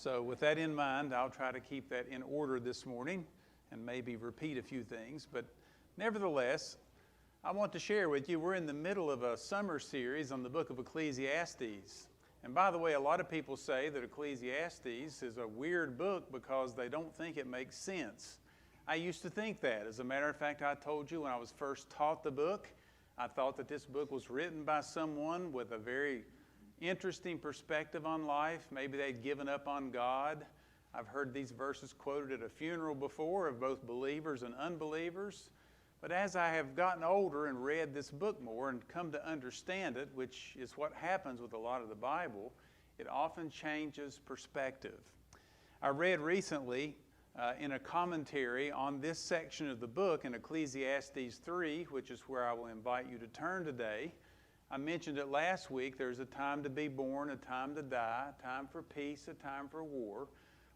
So with that in mind, I'll try to keep that in order this morning and maybe repeat a few things. But nevertheless, I want to share with you, we're in the middle of a summer series on the book of Ecclesiastes. And by the way, a lot of people say that Ecclesiastes is a weird book because they don't think it makes sense. I used to think that. As a matter of fact, I told you when I was first taught the book, I thought that this book was written by someone with a very interesting perspective on life. Maybe they'd given up on God. I've heard these verses quoted at a funeral before of both believers and unbelievers. But as I have gotten older and read this book more and come to understand it, which is what happens with a lot of the Bible, it often changes perspective. I read recently in a commentary on this section of the book in Ecclesiastes 3, which is where I will invite you to turn today. I mentioned it last week. There's a time to be born, a time to die, a time for peace, a time for war.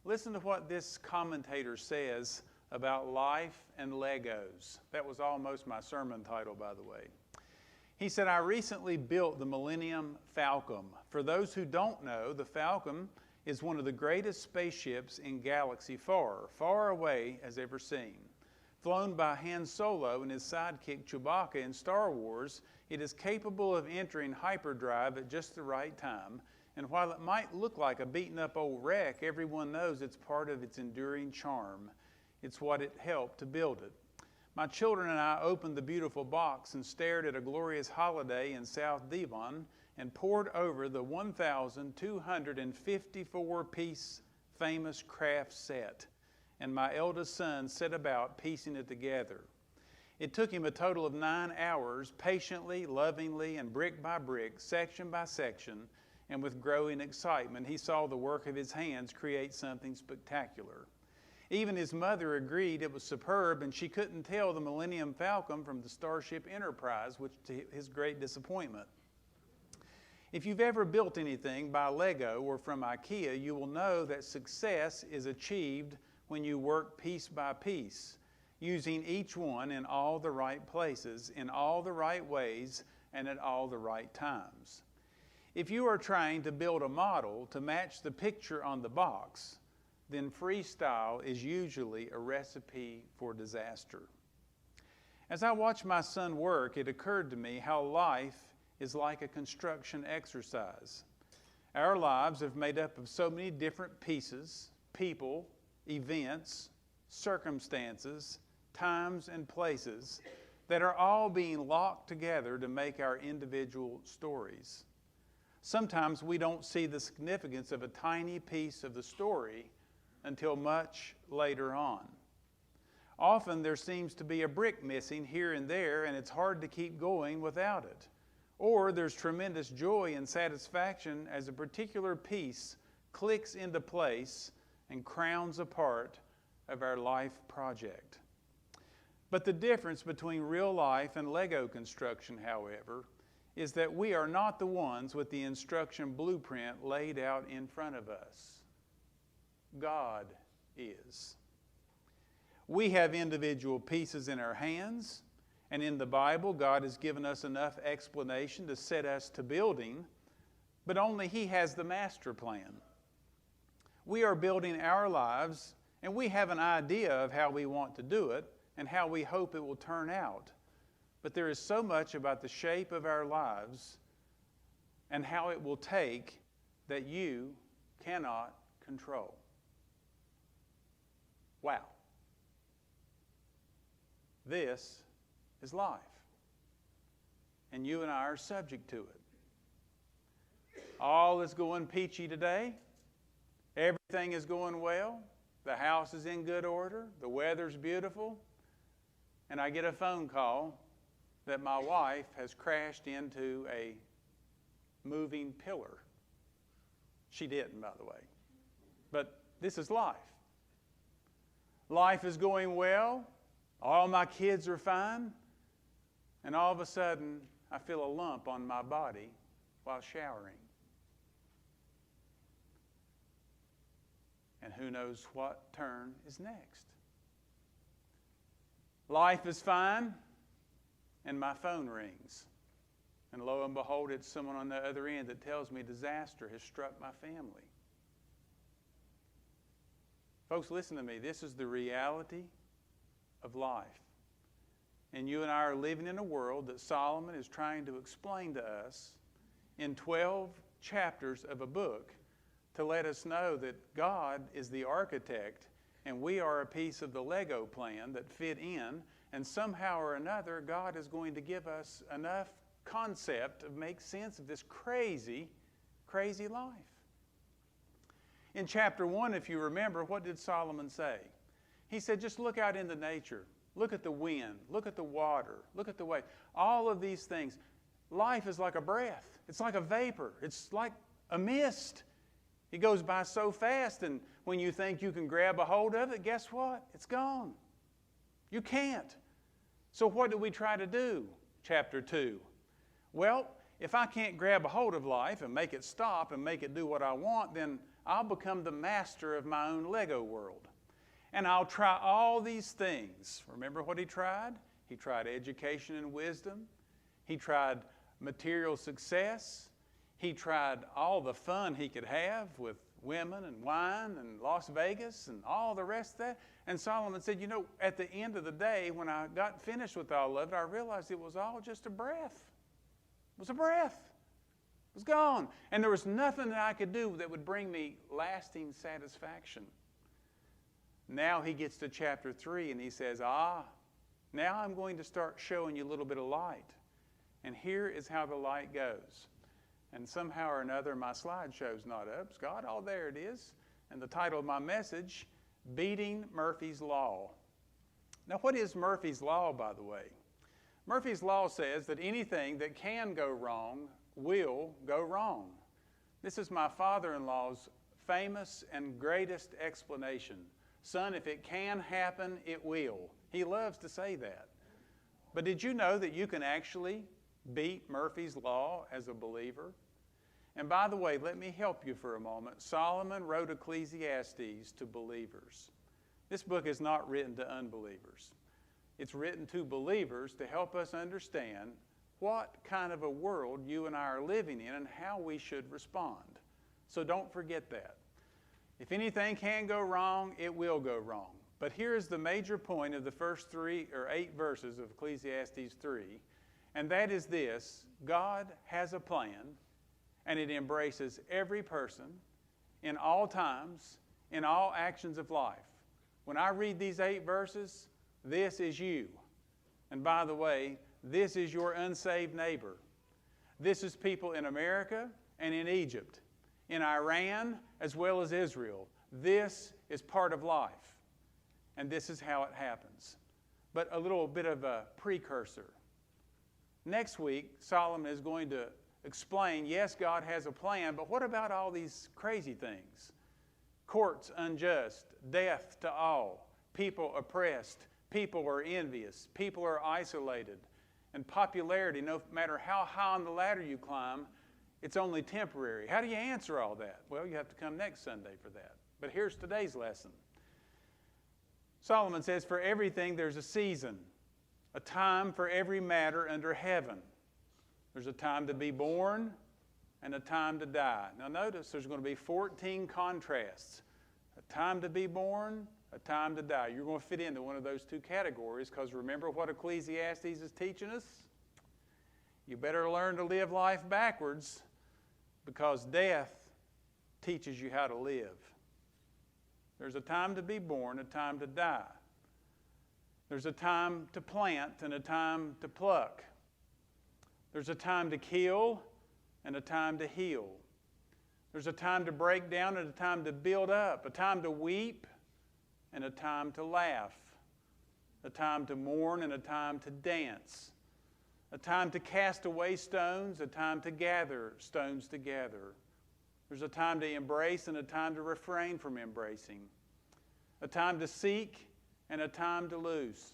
Listen to what this commentator says about life and Legos. That was almost my sermon title, by the way. He said, I recently built the Millennium Falcon. For those who don't know, the Falcon is one of the greatest spaceships in galaxy far, far away as ever seen. Flown by Han Solo and his sidekick Chewbacca in Star Wars, it is capable of entering hyperdrive at just the right time. And while it might look like a beaten up old wreck, everyone knows it's part of its enduring charm. It's what it helped to build it. My children and I opened the beautiful box and stared at a glorious holiday in South Devon and pored over the 1,254-piece famous craft set. And my eldest son set about piecing it together. It took him a total of 9 hours, patiently, lovingly, and brick by brick, section by section, and with growing excitement, he saw the work of his hands create something spectacular. Even his mother agreed it was superb, and she couldn't tell the Millennium Falcon from the Starship Enterprise, which to his great disappointment. If you've ever built anything by Lego or from IKEA, you will know that success is achieved when you work piece by piece, using each one in all the right places, in all the right ways, and at all the right times. If you are trying to build a model to match the picture on the box, then freestyle is usually a recipe for disaster. As I watched my son work, it occurred to me how life is like a construction exercise. Our lives are made up of so many different pieces, people, events, circumstances, times, and places that are all being locked together to make our individual stories. Sometimes we don't see the significance of a tiny piece of the story until much later on. Often there seems to be a brick missing here and there, and it's hard to keep going without it. Or there's tremendous joy and satisfaction as a particular piece clicks into place and crowns a part of our life project. But the difference between real life and Lego construction, however, is that we are not the ones with the instruction blueprint laid out in front of us. God is. We have individual pieces in our hands, and in the Bible, God has given us enough explanation to set us to building, but only He has the master plan. We are building our lives, and we have an idea of how we want to do it and how we hope it will turn out. But there is so much about the shape of our lives and how it will take that you cannot control. Wow. This is life. And you and I are subject to it. All is going peachy today. Everything is going well. The house is in good order. The weather's beautiful. And I get a phone call that my wife has crashed into a moving pillar. She didn't, by the way. But this is life. Life is going well. All my kids are fine. And all of a sudden, I feel a lump on my body while showering. And who knows what turn is next. Life is fine, and my phone rings. And lo and behold, it's someone on the other end that tells me disaster has struck my family. Folks, listen to me. This is the reality of life. And you and I are living in a world that Solomon is trying to explain to us in 12 chapters of a book to let us know that God is the architect and we are a piece of the Lego plan that fit in, and somehow or another God is going to give us enough concept to make sense of this crazy, crazy life. In chapter 1, if you remember, what did Solomon say? He said, just look out into nature. Look at the wind. Look at the water. Look at the wave. All of these things. Life is like a breath. It's like a vapor. It's like a mist. It goes by so fast, and when you think you can grab a hold of it, guess what? It's gone. You can't. So what do we try to do? Chapter 2. Well, if I can't grab a hold of life and make it stop and make it do what I want, then I'll become the master of my own Lego world. And I'll try all these things. Remember what he tried? He tried education and wisdom. He tried material success. He tried all the fun he could have with women and wine and Las Vegas and all the rest of that. And Solomon said, you know, at the end of the day, when I got finished with all of it, I realized it was all just a breath. It was a breath. It was gone. And there was nothing that I could do that would bring me lasting satisfaction. Now he gets to chapter 3 and he says, now I'm going to start showing you a little bit of light. And here is how the light goes. And somehow or another, my slideshow's not up. Scott, there it is. And the title of my message, Beating Murphy's Law. Now, what is Murphy's Law, by the way? Murphy's Law says that anything that can go wrong will go wrong. This is my father-in-law's famous and greatest explanation. Son, if it can happen, it will. He loves to say that. But did you know that you can actually beat Murphy's Law as a believer? And by the way, let me help you for a moment. Solomon wrote Ecclesiastes to believers. This book is not written to unbelievers. It's written to believers to help us understand what kind of a world you and I are living in and how we should respond. So don't forget that. If anything can go wrong, it will go wrong. But here's the major point of the first 3 or 8 verses of Ecclesiastes 3, and that is this: God has a plan, and it embraces every person in all times, in all actions of life. When I read these 8 verses, this is you. And by the way, this is your unsaved neighbor. This is people in America and in Egypt, in Iran as well as Israel. This is part of life. And this is how it happens. But a little bit of a precursor. Next week, Solomon is going to explain, yes, God has a plan, but what about all these crazy things? Courts unjust, death to all, people oppressed, people are envious, people are isolated, and popularity, no matter how high on the ladder you climb, it's only temporary. How do you answer all that? Well, you have to come next Sunday for that. But here's today's lesson. Solomon says, for everything there's a season, a time for every matter under heaven. There's a time to be born and a time to die. Now notice there's going to be 14 contrasts. A time to be born, a time to die. You're going to fit into one of those 2 categories, because remember what Ecclesiastes is teaching us? You better learn to live life backwards, because death teaches you how to live. There's a time to be born, a time to die. There's a time to plant and a time to pluck. There's a time to kill and a time to heal. There's a time to break down and a time to build up, a time to weep and a time to laugh, a time to mourn and a time to dance, a time to cast away stones, a time to gather stones together. There's a time to embrace and a time to refrain from embracing, a time to seek and a time to lose,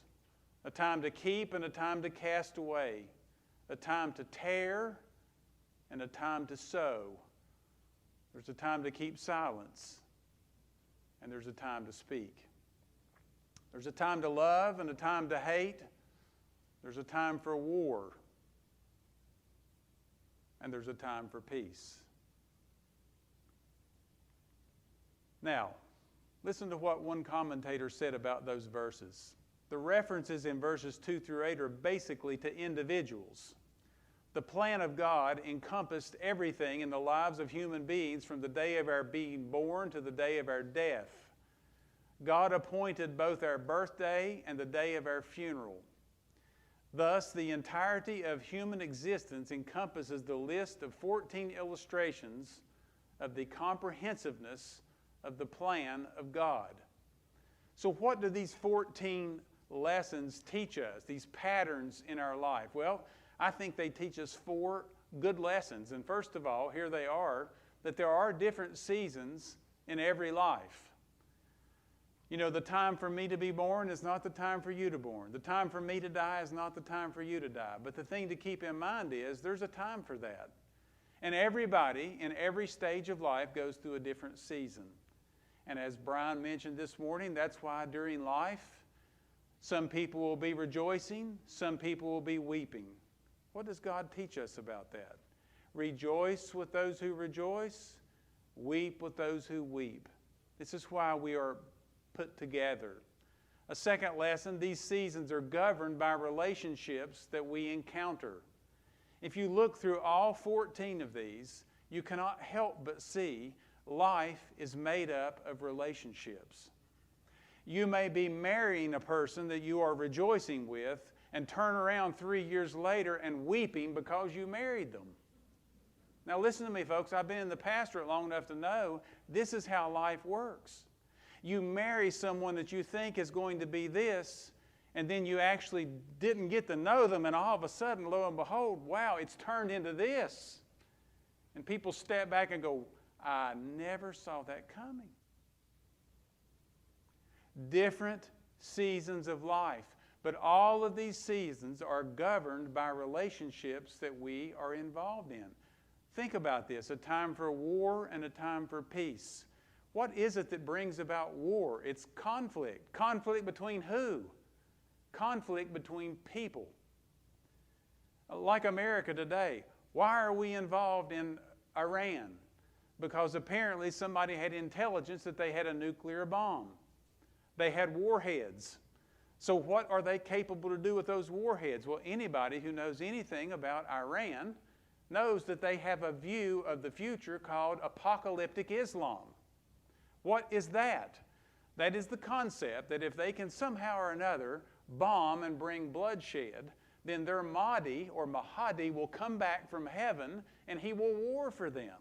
a time to keep and a time to cast away, a time to tear and a time to sow. There's a time to keep silence, and there's a time to speak. There's a time to love and a time to hate. There's a time for war, and there's a time for peace. Now, Listen to what one commentator said about those verses. The references in verses 2 through 8 are basically to individuals. The plan of God encompassed everything in the lives of human beings from the day of our being born to the day of our death. God appointed both our birthday and the day of our funeral. Thus, the entirety of human existence encompasses the list of 14 illustrations of the comprehensiveness of the plan of God. So what do these 14 lessons teach us, these patterns in our life? Well, I think they teach us 4 good lessons. And first of all, here they are, that there are different seasons in every life. You know, the time for me to be born is not the time for you to born. The time for me to die is not the time for you to die. But the thing to keep in mind is there's a time for that. And everybody in every stage of life goes through a different season. And as Brian mentioned this morning, that's why during life, some people will be rejoicing, some people will be weeping. What does God teach us about that? Rejoice with those who rejoice, weep with those who weep. This is why we are put together. A second lesson, these seasons are governed by relationships that we encounter. If you look through all 14 of these, you cannot help but see life is made up of relationships. You may be marrying a person that you are rejoicing with and turn around 3 years later and weeping because you married them. Now listen to me, folks. I've been in the pastorate long enough to know this is how life works. You marry someone that you think is going to be this, and then you actually didn't get to know them, and all of a sudden, lo and behold, wow, it's turned into this. And people step back and go, I never saw that coming. Different seasons of life, but all of these seasons are governed by relationships that we are involved in. Think about this, a time for war and a time for peace. What is it that brings about war? It's conflict. Conflict between who? Conflict between people. Like America today, why are we involved in Iran? Because apparently somebody had intelligence that they had a nuclear bomb. They had warheads. So what are they capable to do with those warheads? Well, anybody who knows anything about Iran knows that they have a view of the future called apocalyptic Islam. What is that? That is the concept that if they can somehow or another bomb and bring bloodshed, then their Mahdi or Mahdi will come back from heaven and he will war for them.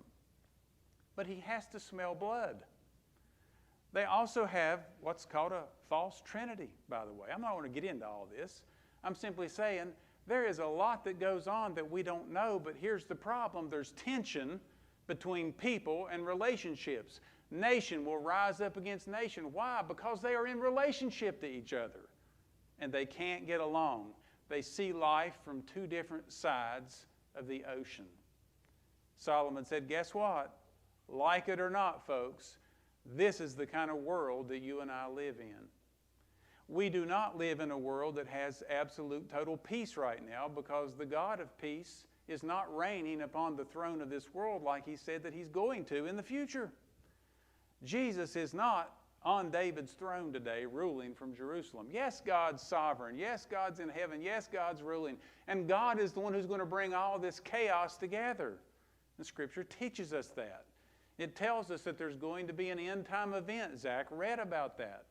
But he has to smell blood. They also have what's called a false trinity, by the way. I'm not going to get into all this. I'm simply saying there is a lot that goes on that we don't know, but here's the problem. There's tension between people and relationships. Nation will rise up against nation. Why? Because they are in relationship to each other. And they can't get along. They see life from 2 different sides of the ocean. Solomon said, guess what? Like it or not, folks, this is the kind of world that you and I live in. We do not live in a world that has absolute total peace right now because the God of peace is not reigning upon the throne of this world like he said that he's going to in the future. Jesus is not on David's throne today ruling from Jerusalem. Yes, God's sovereign. Yes, God's in heaven. Yes, God's ruling. And God is the one who's going to bring all this chaos together. The Scripture teaches us that. It tells us that there's going to be an end-time event. Zach read about that.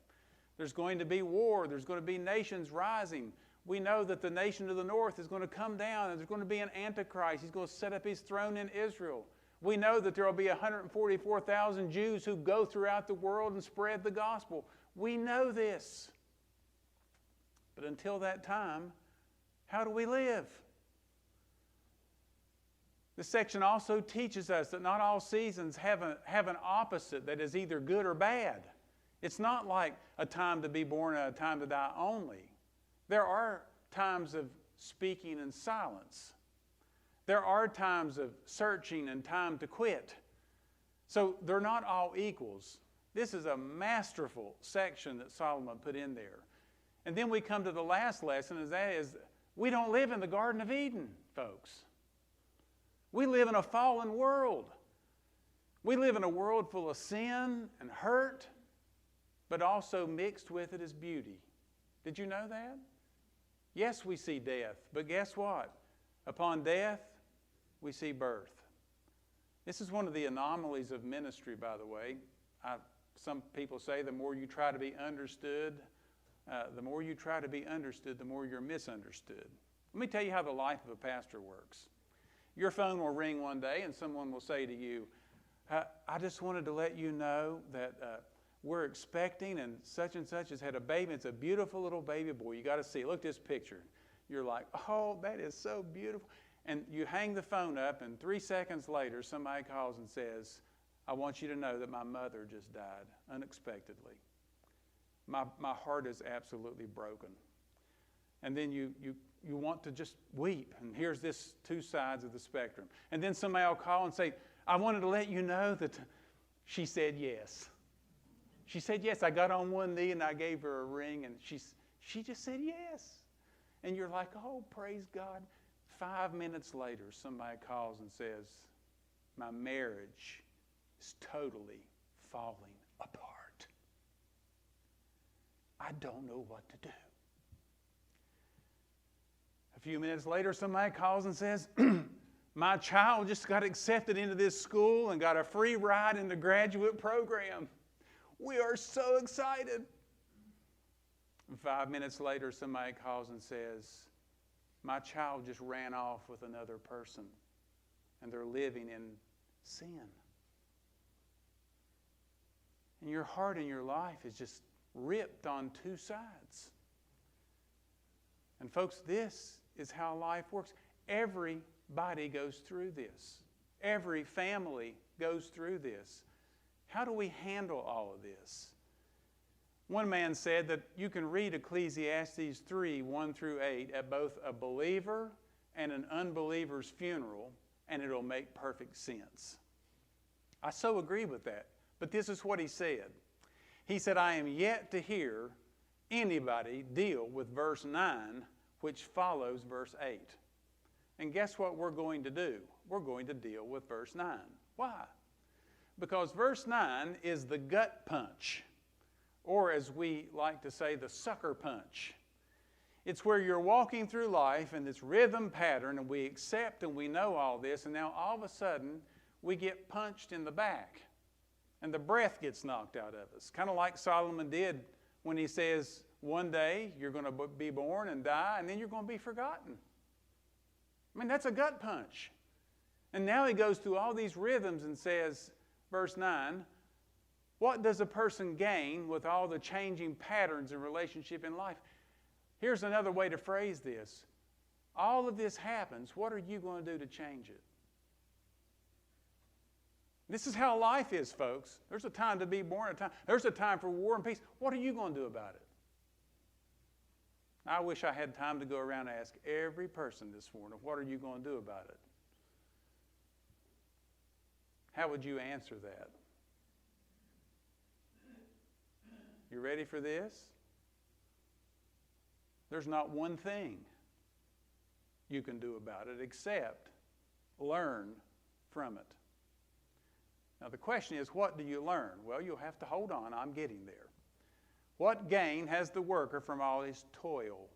There's going to be war. There's going to be nations rising. We know that the nation of the north is going to come down and there's going to be an Antichrist. He's going to set up his throne in Israel. We know that there will be 144,000 Jews who go throughout the world and spread the gospel. We know this. But until that time, how do we live? This section also teaches us that not all seasons have an opposite that is either good or bad. It's not like a time to be born and a time to die only. There are times of speaking in silence. There are times of searching and time to quit. So they're not all equals. This is a masterful section that Solomon put in there. And then we come to the last lesson, and that is we don't live in the Garden of Eden, folks. We live in a fallen world. We live in a world full of sin and hurt but also mixed with it is beauty. Did you know that? Yes, we see death, but guess what? Upon death, we see birth. This is one of the anomalies of ministry, by the way. Some people say the more you try to be understood, the more you're misunderstood. Let me tell you how the life of a pastor works. Your phone will ring one day and someone will say to you, I just wanted to let you know that we're expecting and such has had a baby. It's a beautiful little baby boy. You got to see it. Look at this picture. You're like, oh, that is so beautiful. And you hang the phone up, and 3 seconds later, somebody calls and says, I want you to know that my mother just died unexpectedly. My heart is absolutely broken. And then you want to just weep. And here's this two sides of the spectrum. And then somebody will call and say, I wanted to let you know that she said yes. She said yes. I got on one knee and I gave her a ring, and she just said yes. And you're like, oh, praise God. 5 minutes later, somebody calls and says, my marriage is totally falling apart. I don't know what to do. A few minutes later, somebody calls and says, my child just got accepted into this school and got a free ride in the graduate program. We are so excited. And 5 minutes later, somebody calls and says, my child just ran off with another person, and they're living in sin. And your heart and your life is just ripped on two sides. And folks, this is how life works. Everybody goes through this. Every family goes through this. How do we handle all of this? One man said that you can read Ecclesiastes 3, 1 through 8 at both a believer and an unbeliever's funeral, and it'll make perfect sense. I so agree with that. But this is what he said. He said, I am yet to hear anybody deal with verse 9, which follows verse 8. And guess what we're going to do? We're going to deal with verse 9. Why? Because verse 9 is the gut punch, or as we like to say, the sucker punch. It's where you're walking through life in this rhythm pattern, and we accept and we know all this, and now all of a sudden we get punched in the back, and the breath gets knocked out of us. Kind of like Solomon did when he says, one day you're going to be born and die, and then you're going to be forgotten. I mean, that's a gut punch. And now he goes through all these rhythms and says, verse 9, what does a person gain with all the changing patterns in relationship in life? Here's another way to phrase this. All of this happens. What are you going to do to change it? This is how life is, folks. There's a time to be born, there's a time for war and peace. What are you going to do about it? I wish I had time to go around and ask every person this morning, what are you going to do about it? How would you answer that? You ready for this? There's not one thing you can do about it except learn from it. Now the question is, what do you learn? Well, you'll have to hold on. I'm getting there. What gain has the worker from all his toil?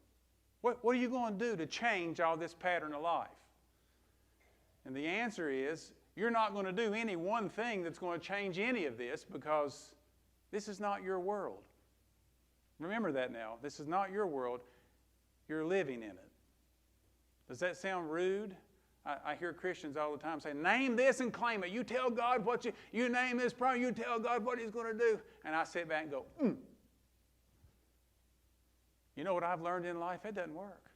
What are you going to do to change all this pattern of life? And the answer is, you're not going to do any one thing that's going to change any of this, because this is not your world. Remember that now. This is not your world. You're living in it. Does that sound rude? I hear Christians all the time say, name this and claim it. You tell God what you name this problem, you tell God what He's going to do. And I sit back and go, You know what I've learned in life? It doesn't work.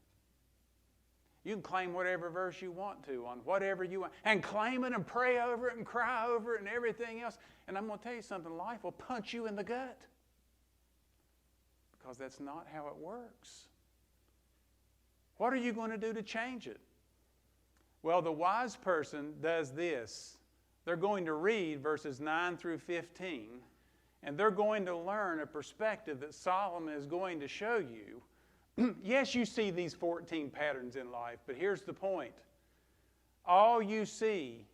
You can claim whatever verse you want to on whatever you want, and claim it and pray over it and cry over it and everything else. And I'm going to tell you something, life will punch you in the gut, because that's not how it works. What are you going to do to change it? Well, the wise person does this. They're going to read verses 9 through 15, and they're going to learn a perspective that Solomon is going to show you. Yes, you see these 14 patterns in life, but here's the point. All you see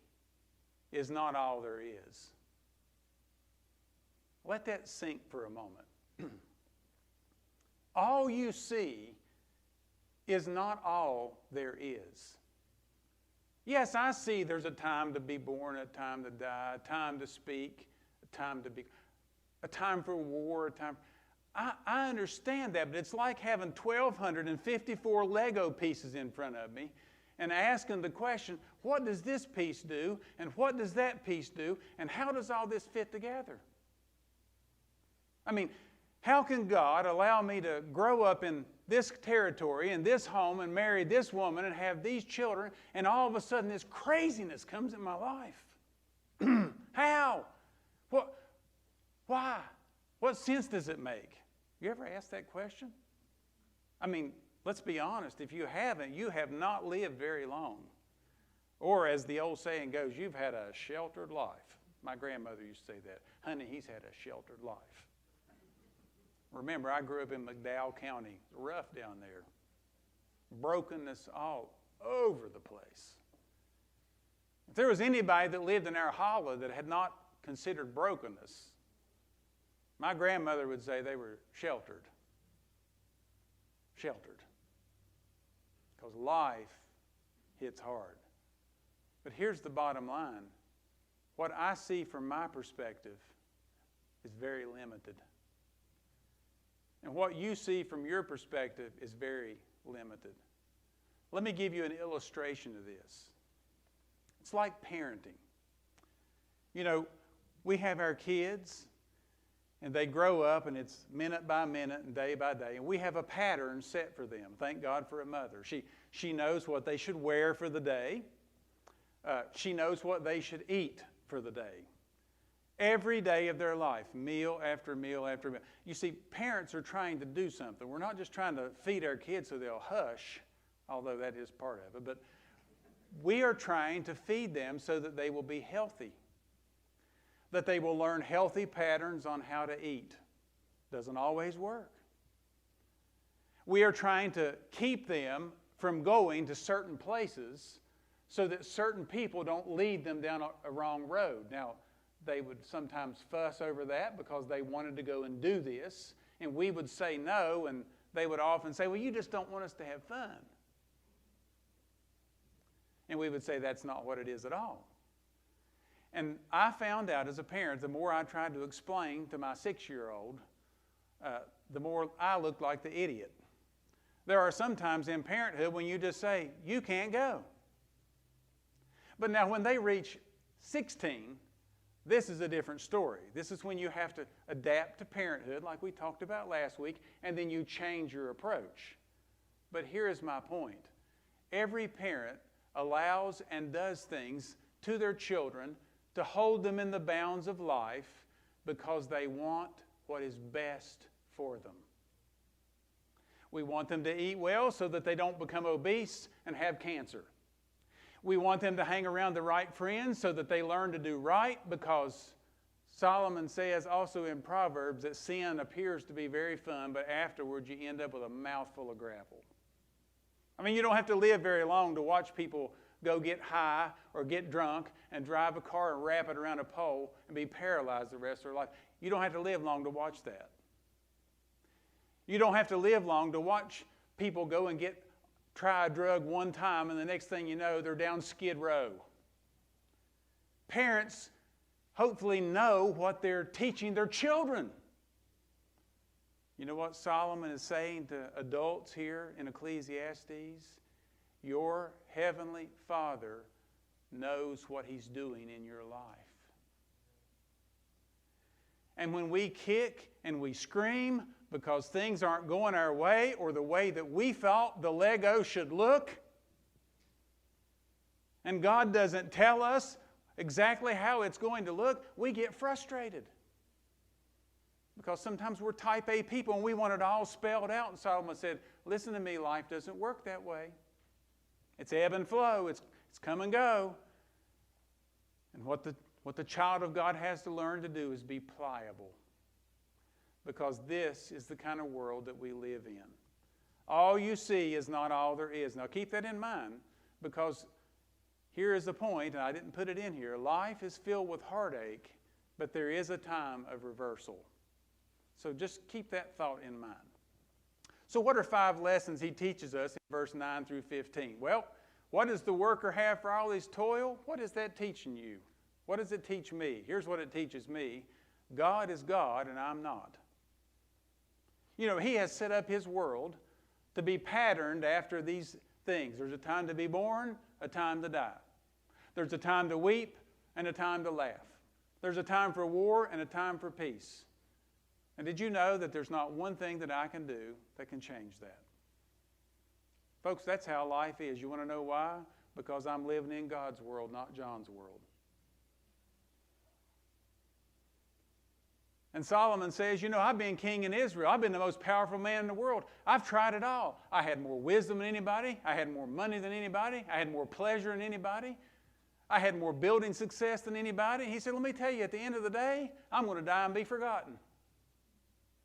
is not all there is. Let that sink for a moment. All you see is not all there is. Yes, I see there's a time to be born, a time to die, a time to speak, a time for war, a time. I understand that, but it's like having 1,254 Lego pieces in front of me and asking the question, what does this piece do, and what does that piece do, and how does all this fit together? I mean, how can God allow me to grow up in this territory, in this home, and marry this woman, and have these children, and all of a sudden this craziness comes in my life? How? What? Why? What sense does it make? You ever asked that question? I mean, let's be honest. If you haven't, you have not lived very long. Or as the old saying goes, you've had a sheltered life. My grandmother used to say that. Honey, he's had a sheltered life. Remember, I grew up in McDowell County. Rough down there. Brokenness all over the place. If there was anybody that lived in our holler that had not considered brokenness, my grandmother would say they were sheltered. Sheltered. Because life hits hard. But here's the bottom line. What I see from my perspective is very limited. And what you see from your perspective is very limited. Let me give you an illustration of this. It's like parenting. You know, we have our kids, and they grow up, and it's minute by minute and day by day. And we have a pattern set for them. Thank God for a mother. She knows what they should wear for the day. She knows what they should eat for the day. Every day of their life, meal after meal after meal. You see, parents are trying to do something. We're not just trying to feed our kids so they'll hush, although that is part of it. But we are trying to feed them so that they will be healthy. That they will learn healthy patterns on how to eat. Doesn't always work. We are trying to keep them from going to certain places so that certain people don't lead them down a wrong road. Now, they would sometimes fuss over that because they wanted to go and do this, and we would say no, and they would often say, well, you just don't want us to have fun. And we would say that's not what it is at all. And I found out as a parent, the more I tried to explain to my 6-year-old, the more I looked like the idiot. There are some times in parenthood when you just say, you can't go. But now when they reach 16, this is a different story. This is when you have to adapt to parenthood, like we talked about last week, and then you change your approach. But here is my point. Every parent allows and does things to their children to hold them in the bounds of life because they want what is best for them. We want them to eat well so that they don't become obese and have cancer. We want them to hang around the right friends so that they learn to do right, because Solomon says also in Proverbs that sin appears to be very fun, but afterwards you end up with a mouthful of gravel. I mean, you don't have to live very long to watch people go get high or get drunk and drive a car and wrap it around a pole and be paralyzed the rest of their life. You don't have to live long to watch that. You don't have to live long to watch people go and try a drug one time, and the next thing you know, they're down Skid Row. Parents hopefully know what they're teaching their children. You know what Solomon is saying to adults here in Ecclesiastes? Your heavenly Father knows what He's doing in your life. And when we kick and we scream because things aren't going our way or the way that we thought the Lego should look, and God doesn't tell us exactly how it's going to look, we get frustrated. Because sometimes we're type A people and we want it all spelled out. And Solomon said, listen to me, life doesn't work that way. It's ebb and flow. It's come and go. And what the child of God has to learn to do is be pliable. Because this is the kind of world that we live in. All you see is not all there is. Now keep that in mind, because here is the point, and I didn't put it in here. Life is filled with heartache, but there is a time of reversal. So just keep that thought in mind. So what are 5 lessons he teaches us in verse 9 through 15? Well, what does the worker have for all his toil? What is that teaching you? What does it teach me? Here's what it teaches me. God is God and I'm not. You know, he has set up his world to be patterned after these things. There's a time to be born, a time to die. There's a time to weep and a time to laugh. There's a time for war and a time for peace. And did you know that there's not one thing that I can do that can change that? Folks, that's how life is. You want to know why? Because I'm living in God's world, not John's world. And Solomon says, you know, I've been king in Israel. I've been the most powerful man in the world. I've tried it all. I had more wisdom than anybody. I had more money than anybody. I had more pleasure than anybody. I had more building success than anybody. He said, let me tell you, at the end of the day, I'm going to die and be forgotten.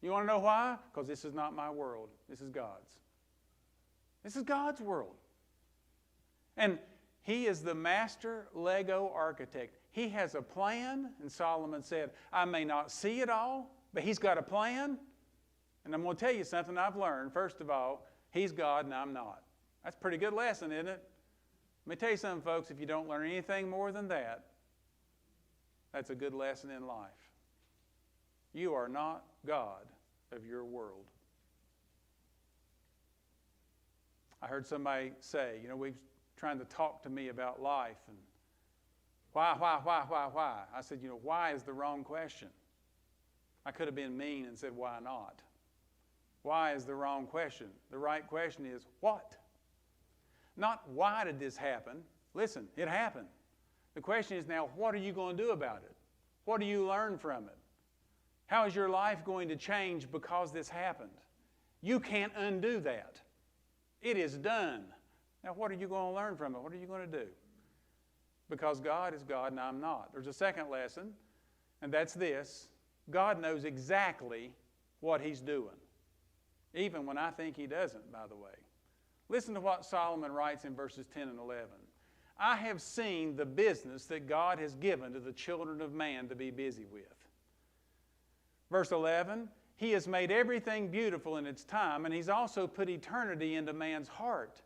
You want to know why? Because this is not my world. This is God's. This is God's world. And he is the master Lego architect. He has a plan, and Solomon said, I may not see it all, but he's got a plan. And I'm going to tell you something I've learned. First of all, he's God and I'm not. That's a pretty good lesson, isn't it? Let me tell you something, folks. If you don't learn anything more than that, that's a good lesson in life. You are not God of your world. I heard somebody say, you know, we're trying to talk to me about life and why? I said, you know, why is the wrong question. I could have been mean and said, why not? Why is the wrong question. The right question is, what? Not why did this happen? Listen, it happened. The question is now, what are you going to do about it? What do you learn from it? How is your life going to change because this happened? You can't undo that. It is done. Now, what are you going to learn from it? What are you going to do? Because God is God and I'm not. There's a second lesson, and that's this. God knows exactly what he's doing, even when I think he doesn't, by the way. Listen to what Solomon writes in verses 10 and 11. I have seen the business that God has given to the children of man to be busy with. Verse 11, he has made everything beautiful in its time, and he's also put eternity into man's heart,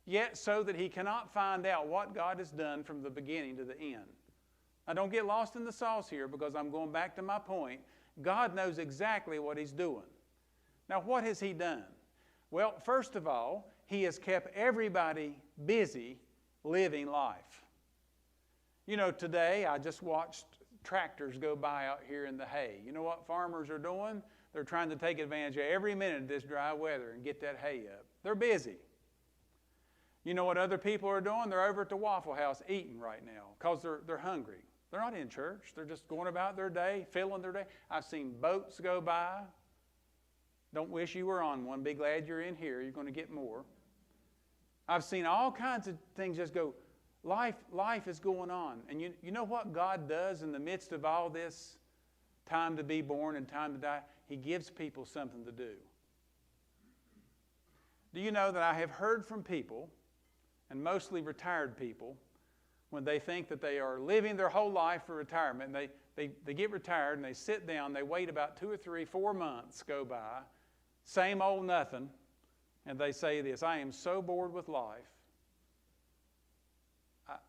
yet so that he cannot find out what God has done from the beginning to the end. Now don't get lost in the sauce here, because I'm going back to my point. God knows exactly what he's doing. Now what has he done? Well, first of all, he has kept everybody busy living life. You know, today I just watched tractors go by out here in the hay. You know what farmers are doing? They're trying to take advantage of every minute of this dry weather and get that hay up. They're busy. You know what other people are doing? They're over at the Waffle House eating right now because they're hungry. They're not in church. They're just going about their day, filling their day. I've seen boats go by. Don't wish you were on one. Be glad you're in here. You're going to get more. I've seen all kinds of things just go. Life is going on. And you know what God does in the midst of all this time to be born and time to die? He gives people something to do. Do you know that I have heard from people, and mostly retired people, when they think that they are living their whole life for retirement, and they get retired and they sit down, they wait about 2 or 3, 4 months go by, same old nothing, and they say this, I am so bored with life.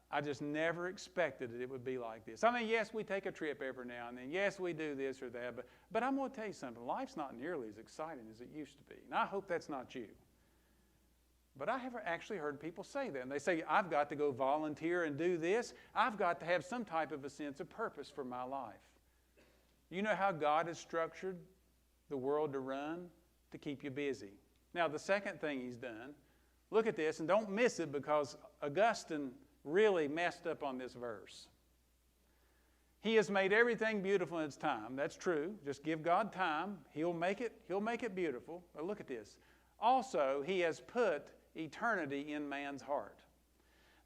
I just never expected it would be like this. I mean, yes, we take a trip every now and then. Yes, we do this or that. But I'm going to tell you something. Life's not nearly as exciting as it used to be. And I hope that's not you. But I have actually heard people say that. And they say, I've got to go volunteer and do this. I've got to have some type of a sense of purpose for my life. You know how God has structured the world to run? To keep you busy. Now, the second thing he's done, look at this, and don't miss it because Augustine really messed up on this verse. He has made everything beautiful in its time. That's true. Just give God time. He'll make it beautiful. But look at this. Also, he has put eternity in man's heart.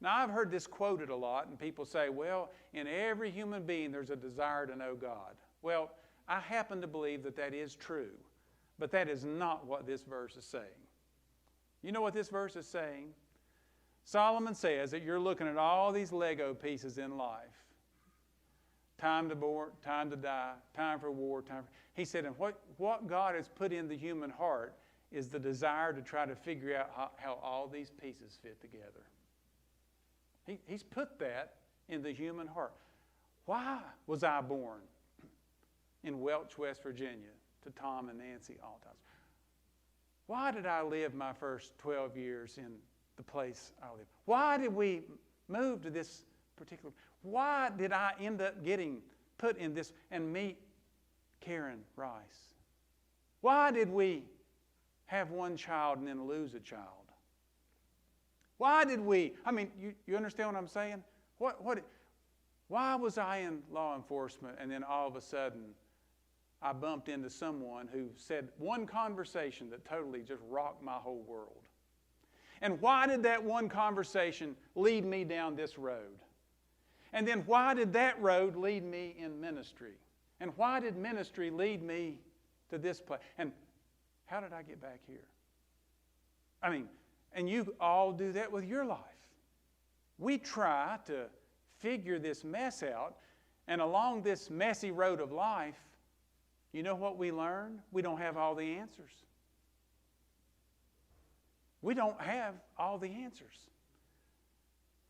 Now, I've heard this quoted a lot, and people say, well, in every human being there's a desire to know God. Well, I happen to believe that that is true, but that is not what this verse is saying. You know what this verse is saying? Solomon says that you're looking at all these Lego pieces in life. time to born, time to die, time for war, He said, and what God has put in the human heart is the desire to try to figure out how all these pieces fit together. He's put that in the human heart. Why was I born in Welch, West Virginia, to Tom and Nancy Altice? Why did I live my first 12 years in the place I live? Why did we move to this particular? Why did I end up getting put in this and meet Karen Rice? Why did we have one child and then lose a child? Why did we? I mean, you understand what I'm saying? Why was I in law enforcement and then all of a sudden I bumped into someone who said one conversation that totally just rocked my whole world? And why did that one conversation lead me down this road? And then why did that road lead me in ministry? And why did ministry lead me to this place? And how did I get back here? I mean, and you all do that with your life. We try to figure this mess out, and along this messy road of life, you know what we learn? We don't have all the answers. We don't have all the answers.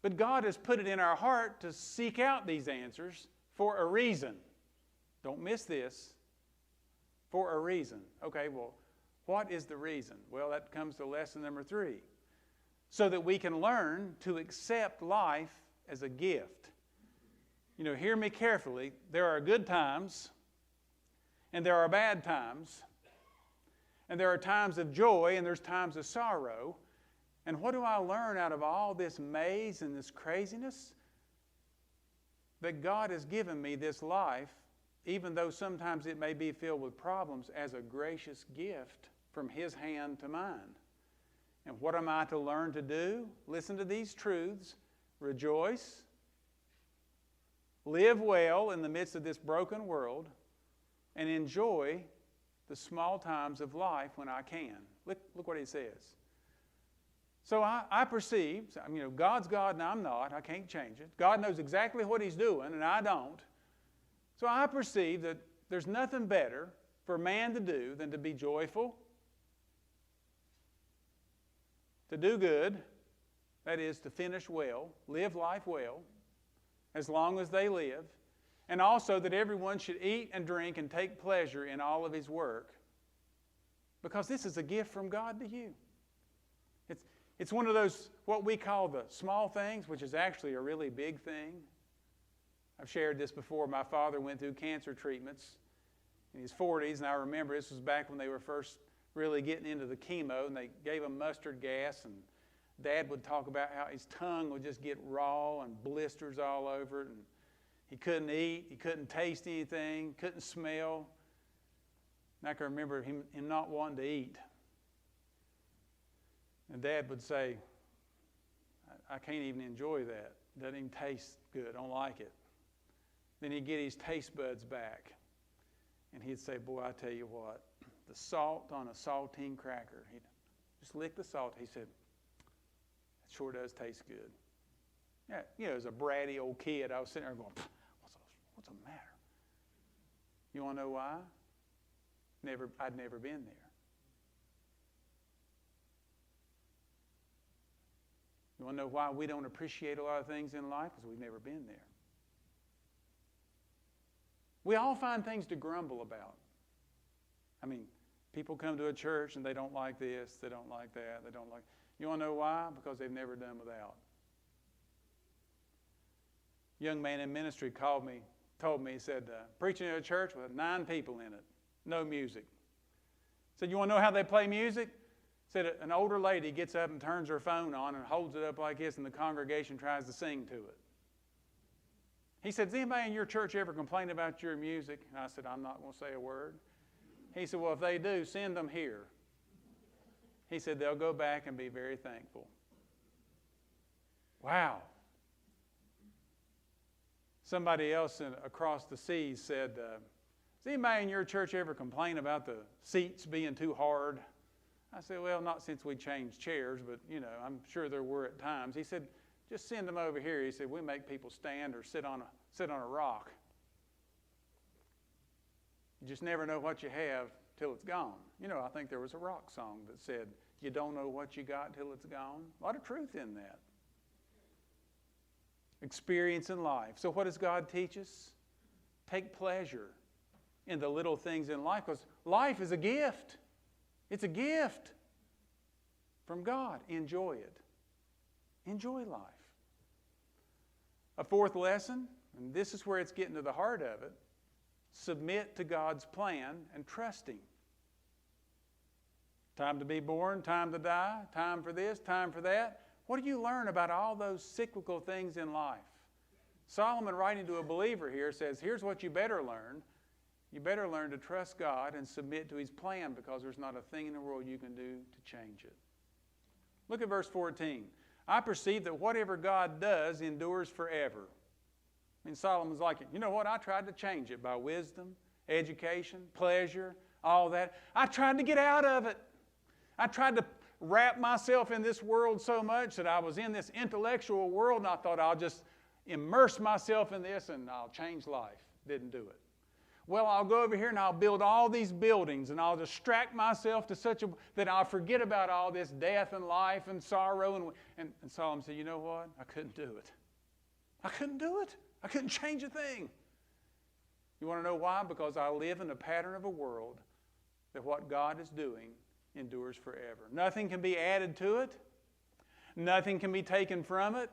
But God has put it in our heart to seek out these answers for a reason. Don't miss this. For a reason. Okay, well, what is the reason? Well, that comes to lesson number 3. So that we can learn to accept life as a gift. You know, hear me carefully. There are good times, and there are bad times, and there are times of joy, and there's times of sorrow. And what do I learn out of all this maze and this craziness? That God has given me this life, even though sometimes it may be filled with problems, as a gracious gift from His hand to mine. And what am I to learn to do? Listen to these truths. Rejoice. Live well in the midst of this broken world. And enjoy the small times of life when I can. Look what he says. So I perceived, you know, God's God and I'm not. I can't change it. God knows exactly what He's doing and I don't. So I perceive that there's nothing better for man to do than to be joyful, to do good, that is, to finish well, live life well, as long as they live, and also that everyone should eat and drink and take pleasure in all of his work, because this is a gift from God to you. It's one of those, what we call the small things, which is actually a really big thing. I've shared this before. My father went through cancer treatments in his 40s, and I remember this was back when they were first really getting into the chemo, and they gave him mustard gas, and Dad would talk about how his tongue would just get raw and blisters all over it, and he couldn't eat, he couldn't taste anything, couldn't smell. And I can remember him not wanting to eat. And Dad would say, I can't even enjoy that. It doesn't even taste good. I don't like it. Then he'd get his taste buds back. And he'd say, boy, I tell you what, the salt on a saltine cracker, he'd just lick the salt. He said, it sure does taste good. Yeah, you know, as a bratty old kid, I was sitting there going, what's the matter? You want to know why? I'd never been there. You want to know why we don't appreciate a lot of things in life? Because we've never been there. We all find things to grumble about. I mean, people come to a church and they don't like this, they don't like that, they don't like... You want to know why? Because they've never done without. A young man in ministry told me, he said, preaching at a church with 9 people in it, no music. Said, you want to know how they play music? Said, an older lady gets up and turns her phone on and holds it up like this, and the congregation tries to sing to it. He said, does anybody in your church ever complain about your music? And I said, I'm not going to say a word. He said, well, if they do, send them here. He said, they'll go back and be very thankful. Wow. Somebody else across the seas said, does anybody in your church ever complain about the seats being too hard? I said, well, not since we changed chairs, but, you know, I'm sure there were at times. He said, just send them over here. He said, we make people stand or sit on a rock. You just never know what you have till it's gone. You know, I think there was a rock song that said, you don't know what you got till it's gone. A lot of truth in that. Experience in life. So what does God teach us? Take pleasure in the little things in life, because life is a gift. It's a gift from God. Enjoy it. Enjoy life. A fourth lesson, and this is where it's getting to the heart of it, submit to God's plan and trust Him. Time to be born, time to die, time for this, time for that. What do you learn about all those cyclical things in life? Solomon, writing to a believer here, says, here's what you better learn. You better learn to trust God and submit to His plan, because there's not a thing in the world you can do to change it. Look at verse 14. I perceive that whatever God does endures forever. I mean, Solomon's like, you know what? I tried to change it by wisdom, education, pleasure, all that. I tried to get out of it. I tried to wrap myself in this world so much that I was in this intellectual world, and I thought I'll just immerse myself in this and I'll change life. Didn't do it. Well, I'll go over here and I'll build all these buildings, and I'll distract myself to such a that I'll forget about all this death and life and sorrow. And Solomon said, you know what? I couldn't do it. I couldn't do it. I couldn't change a thing. You want to know why? Because I live in a pattern of a world that what God is doing endures forever. Nothing can be added to it. Nothing can be taken from it.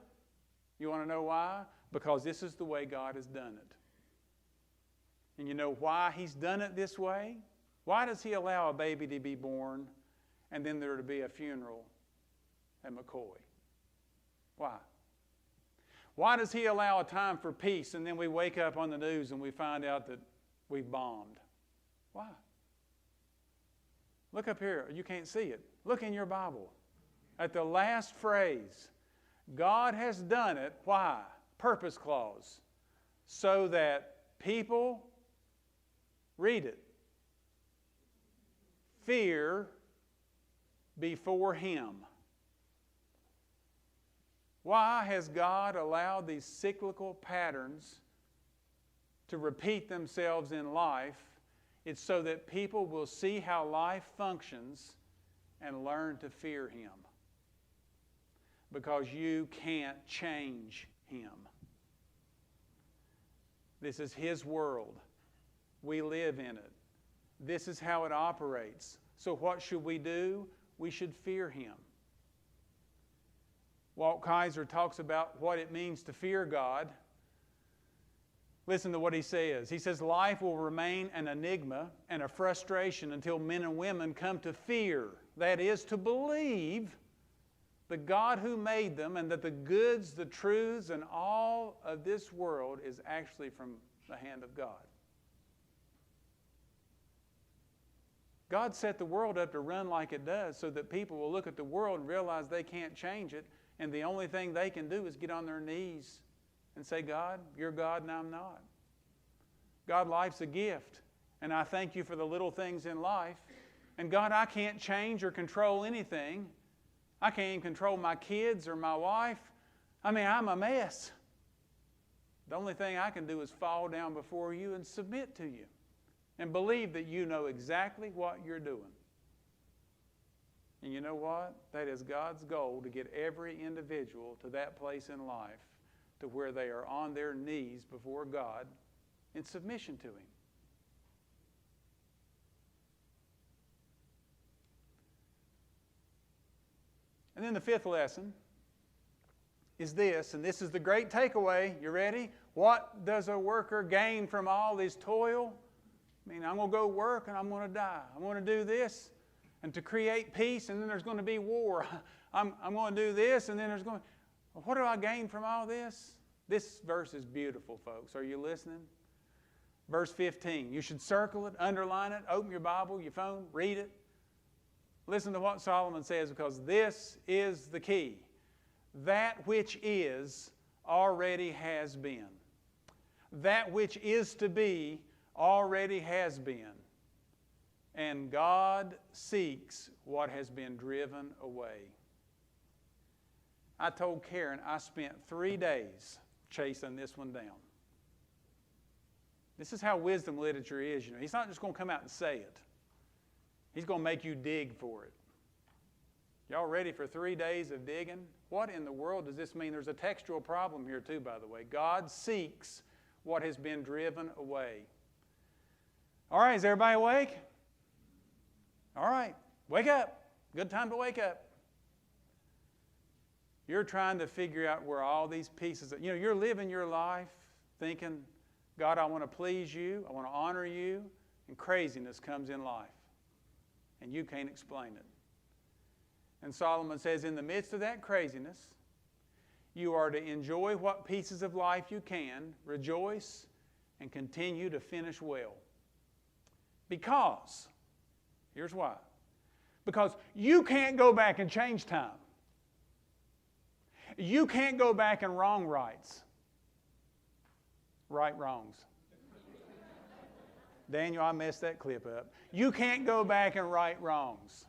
You want to know why? Because this is the way God has done it. And you know why He's done it this way? Why does He allow a baby to be born and then there to be a funeral at McCoy? Why? Why does He allow a time for peace and then we wake up on the news and we find out that we've bombed? Why? Look up here. You can't see it. Look in your Bible. At the last phrase, God has done it. Why? Purpose clause. So that people, read it, fear before Him. Why has God allowed these cyclical patterns to repeat themselves in life? It's so that people will see how life functions and learn to fear Him. Because you can't change Him. This is His world. We live in it. This is how it operates. So what should we do? We should fear Him. Walt Kaiser talks about what it means to fear God. Listen to what he says. He says, life will remain an enigma and a frustration until men and women come to fear. That is, to believe the God who made them, and that the goods, the truths, and all of this world is actually from the hand of God. God set the world up to run like it does so that people will look at the world and realize they can't change it, and the only thing they can do is get on their knees and say, God, you're God and I'm not. God, life's a gift, and I thank you for the little things in life. And God, I can't change or control anything. I can't even control my kids or my wife. I mean, I'm a mess. The only thing I can do is fall down before you and submit to you and believe that you know exactly what you're doing. And you know what? That is God's goal, to get every individual to that place in life to where they are on their knees before God in submission to Him. And then the fifth lesson is this, and this is the great takeaway. You ready? What does a worker gain from all this toil? I mean, I'm going to go work and I'm going to die. I'm going to do this and to create peace, and then there's going to be war. I'm going to do this, and then there's going to... What do I gain from all this? This verse is beautiful, folks. Are you listening? Verse 15. You should circle it, underline it, open your Bible, your phone, read it. Listen to what Solomon says, because this is the key. That which is already has been. That which is to be already has been. And God seeks what has been driven away. I told Karen I spent 3 days chasing this one down. This is how wisdom literature is. He's not just going to come out and say it. He's going to make you dig for it. Y'all ready for 3 days of digging? What in the world does this mean? There's a textual problem here too, by the way. God seeks what has been driven away. All right, is everybody awake? All right, wake up. Good time to wake up. You're trying to figure out where all these pieces, you're living your life thinking, God, I want to please you, I want to honor you, and craziness comes in life. And you can't explain it. And Solomon says, in the midst of that craziness, you are to enjoy what pieces of life you can, rejoice, and continue to finish well. Because, here's why. Because you can't go back and change time. You can't go back and wrong rights. Right wrongs. Daniel, I messed that clip up. You can't go back and right wrongs.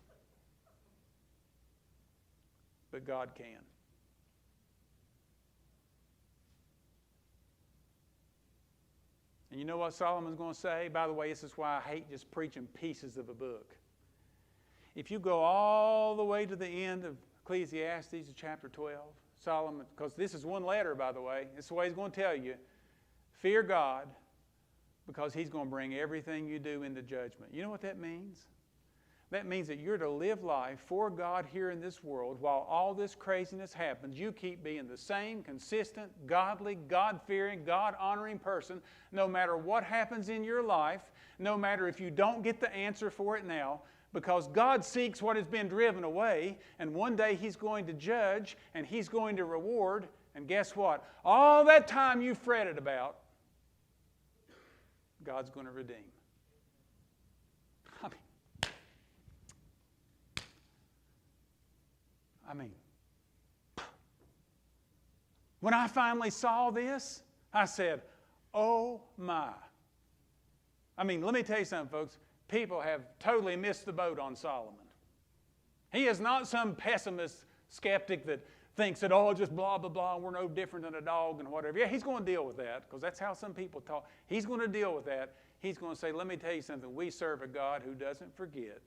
But God can. And you know what Solomon's going to say? By the way, this is why I hate just preaching pieces of a book. If you go all the way to the end of Ecclesiastes chapter 12, Solomon, because this is one letter, by the way, this is the way he's going to tell you, fear God, because He's going to bring everything you do into judgment. You know what that means? That means that you're to live life for God here in this world while all this craziness happens. You keep being the same consistent, godly, God-fearing, God-honoring person no matter what happens in your life, no matter if you don't get the answer for it now, because God seeks what has been driven away, and one day He's going to judge and He's going to reward. And guess what? All that time you fretted about, God's going to redeem. I mean, when I finally saw this, I said, oh my. I mean, let me tell you something, folks. People have totally missed the boat on Solomon. He is not some pessimist skeptic that thinks that, oh, just blah, blah, blah, we're no different than a dog and whatever. Yeah, he's going to deal with that because that's how some people talk. He's going to deal with that. He's going to say, let me tell you something. We serve a God who doesn't forget.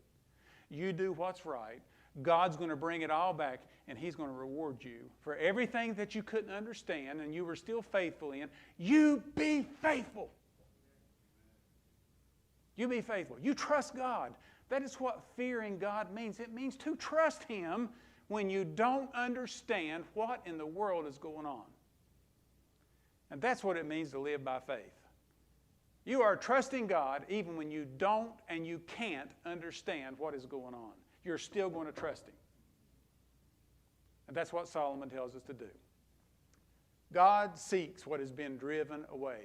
You do what's right. God's going to bring it all back, and He's going to reward you for everything that you couldn't understand and you were still faithful in. You be faithful. You be faithful. You trust God. That is what fearing God means. It means to trust Him when you don't understand what in the world is going on. And that's what it means to live by faith. You are trusting God even when you don't and you can't understand what is going on. You're still going to trust Him. And that's what Solomon tells us to do. God seeks what has been driven away.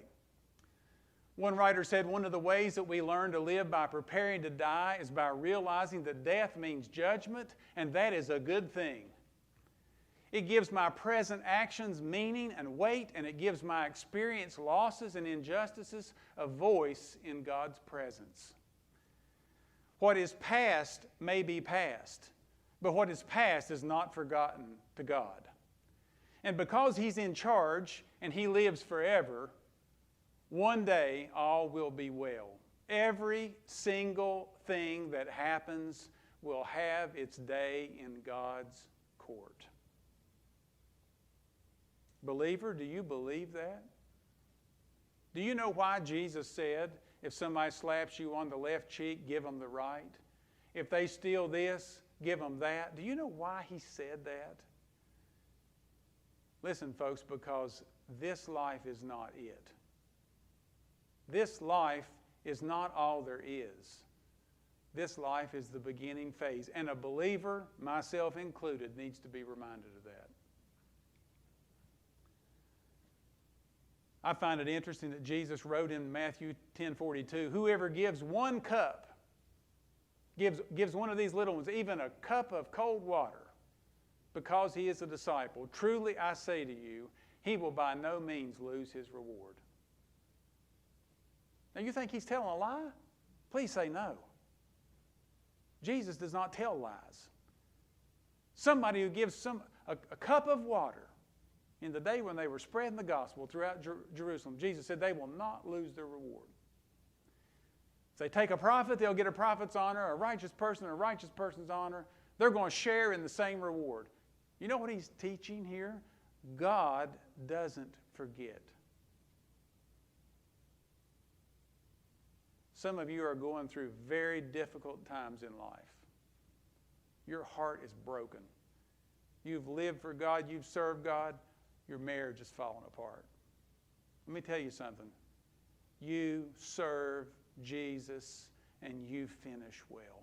One writer said, one of the ways that we learn to live by preparing to die is by realizing that death means judgment, and that is a good thing. It gives my present actions meaning and weight, and it gives my experienced losses and injustices a voice in God's presence. What is past may be past, but what is past is not forgotten to God. And because He's in charge and He lives forever, one day all will be well. Every single thing that happens will have its day in God's court. Believer, do you believe that? Do you know why Jesus said, if somebody slaps you on the left cheek, give them the right? If they steal this, give them that. Do you know why He said that? Listen, folks, because this life is not it. This life is not all there is. This life is the beginning phase. And a believer, myself included, needs to be reminded of that. I find it interesting that Jesus wrote in Matthew 10:42, whoever gives one cup, gives one of these little ones, even a cup of cold water, because he is a disciple, truly I say to you, he will by no means lose his reward. Now you think He's telling a lie? Please say no. Jesus does not tell lies. Somebody who gives a cup of water In the day when they were spreading the gospel throughout Jerusalem, Jesus said they will not lose their reward. If they take a prophet, they'll get a prophet's honor, a righteous person's honor. They're going to share in the same reward. You know what he's teaching here? God doesn't forget. Some of you are going through very difficult times in life. Your heart is broken. You've lived for God, you've served God, your marriage is falling apart. Let me tell you something. You serve Jesus and you finish well.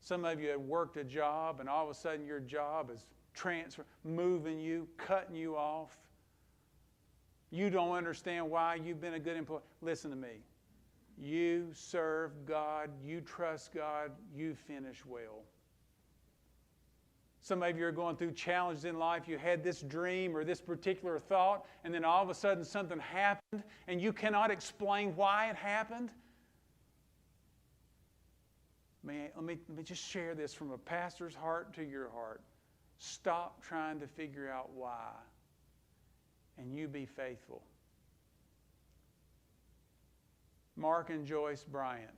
Some of you have worked a job and all of a sudden your job is moving you, cutting you off. You don't understand why you've been a good employee. Listen to me. You serve God, you trust God, you finish well. Some of you are going through challenges in life. You had this dream or this particular thought, and then all of a sudden something happened, and you cannot explain why it happened. Let me just share this from a pastor's heart to your heart. Stop trying to figure out why, and you be faithful. Mark and Joyce Bryant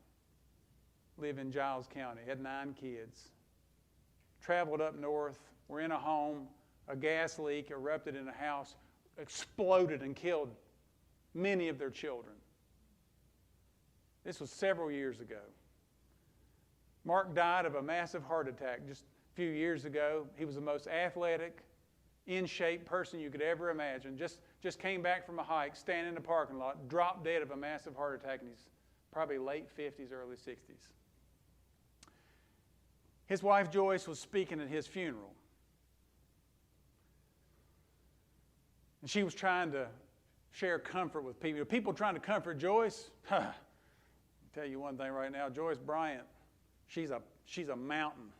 live in Giles County, had 9 kids. Traveled up north, were in a home, a gas leak erupted in a house, exploded and killed many of their children. This was several years ago. Mark died of a massive heart attack just a few years ago. He was the most athletic, in-shape person you could ever imagine. Just came back from a hike, standing in a parking lot, dropped dead of a massive heart attack, and he's probably late 50s, early 60s. His wife Joyce was speaking at his funeral. And she was trying to share comfort with people. People trying to comfort Joyce. I'll tell you one thing right now, Joyce Bryant, she's a mountain.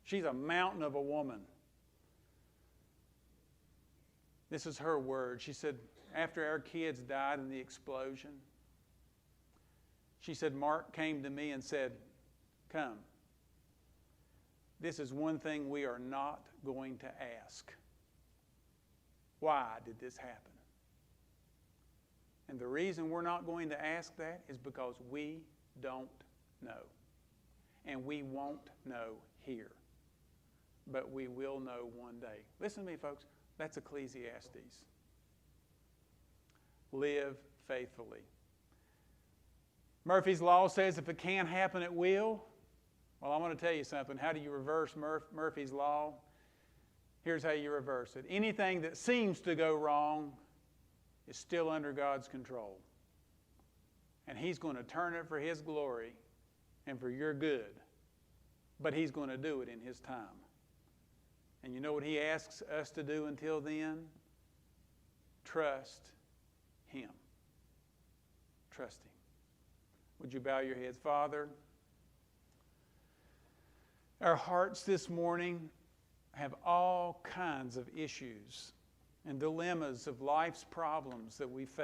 She's a mountain of a woman. This is her word. She said, after our kids died in the explosion, she said, Mark came to me and said, come. This is one thing we are not going to ask. Why did this happen? And the reason we're not going to ask that is because we don't know. And we won't know here. But we will know one day. Listen to me, folks. That's Ecclesiastes. Live faithfully. Murphy's Law says if it can't happen, it will. Well, I want to tell you something. How do you reverse Murphy's Law? Here's how you reverse it. Anything that seems to go wrong is still under God's control. And He's going to turn it for His glory and for your good. But He's going to do it in His time. And you know what He asks us to do until then? Trust Him. Trust Him. Would you bow your heads? Father, our hearts this morning have all kinds of issues and dilemmas of life's problems that we face.